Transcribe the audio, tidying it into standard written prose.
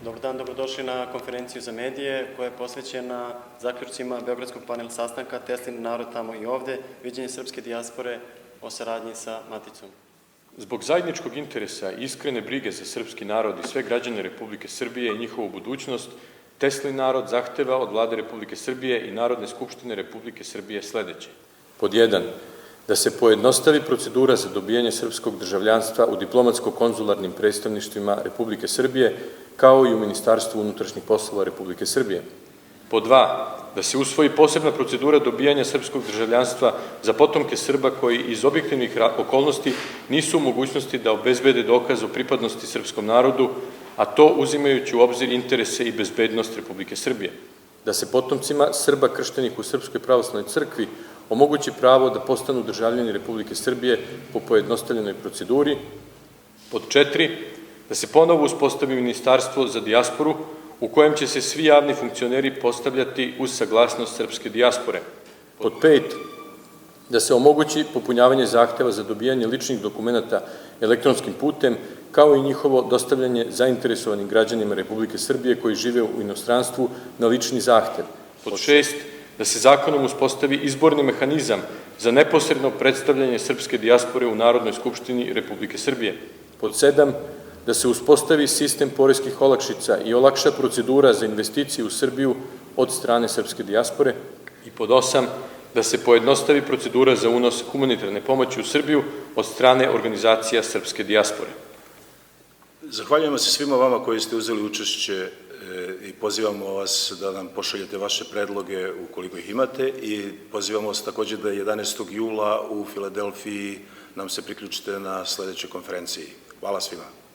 Dobar dan, dobrodošli na konferenciju za medije koja je posvećena zaključcima Beogradskog panel sastanka Teslin narod tamo i ovde, viđenje srpske dijaspore o saradnji sa Maticom. Zbog zajedničkog interesa i iskrene brige za srpski narod i sve građane Republike Srbije i njihovu budućnost, Teslin narod zahteva od Vlade Republike Srbije i Narodne skupštine Republike Srbije sledeće. Pod 1. Da se pojednostavi procedura za dobijanje srpskog državljanstva u diplomatsko-konzularnim predstavništvima Republike Srbije, kao i u Ministarstvu unutrašnjih poslova Republike Srbije. Pod 2. Da se usvoji posebna procedura dobijanja srpskog državljanstva za potomke Srba koji iz objektivnih okolnosti nisu u mogućnosti da obezbede dokaz o pripadnosti srpskom narodu, a to uzimajući u obzir interese i bezbednost Republike Srbije. Da se potomcima Srba krštenih u Srpskoj pravoslavnoj crkvi omogući pravo da postanu državljani Republike Srbije po pojednostavljenoj proceduri. Pod 4. Da se ponovo uspostavi Ministarstvo za dijasporu u kojem će se svi javni funkcioneri postavljati uz saglasnost srpske dijaspore. Pod 5. Da se omogući popunjavanje zahteva za dobijanje ličnih dokumenata elektronskim putem, kao i njihovo dostavljanje zainteresovanim građanima Republike Srbije koji žive u inostranstvu na lični zahtev. Pod 6. Da se zakonom uspostavi izborni mehanizam za neposredno predstavljanje srpske dijaspore u Narodnoj skupštini Republike Srbije. Pod 7. Da se uspostavi sistem poreskih olakšica i olakša procedura za investicije u Srbiju od strane srpske dijaspore. I pod 8. Da se pojednostavi procedura za unos humanitarne pomoći u Srbiju od strane organizacija srpske dijaspore. Zahvaljujemo se svima vama koji ste uzeli učešće i pozivamo vas da nam pošaljete vaše predloge ukoliko ih imate i pozivamo vas takođe da 11. jula u Filadelfiji nam se priključite na sledećoj konferenciji. Hvala svima.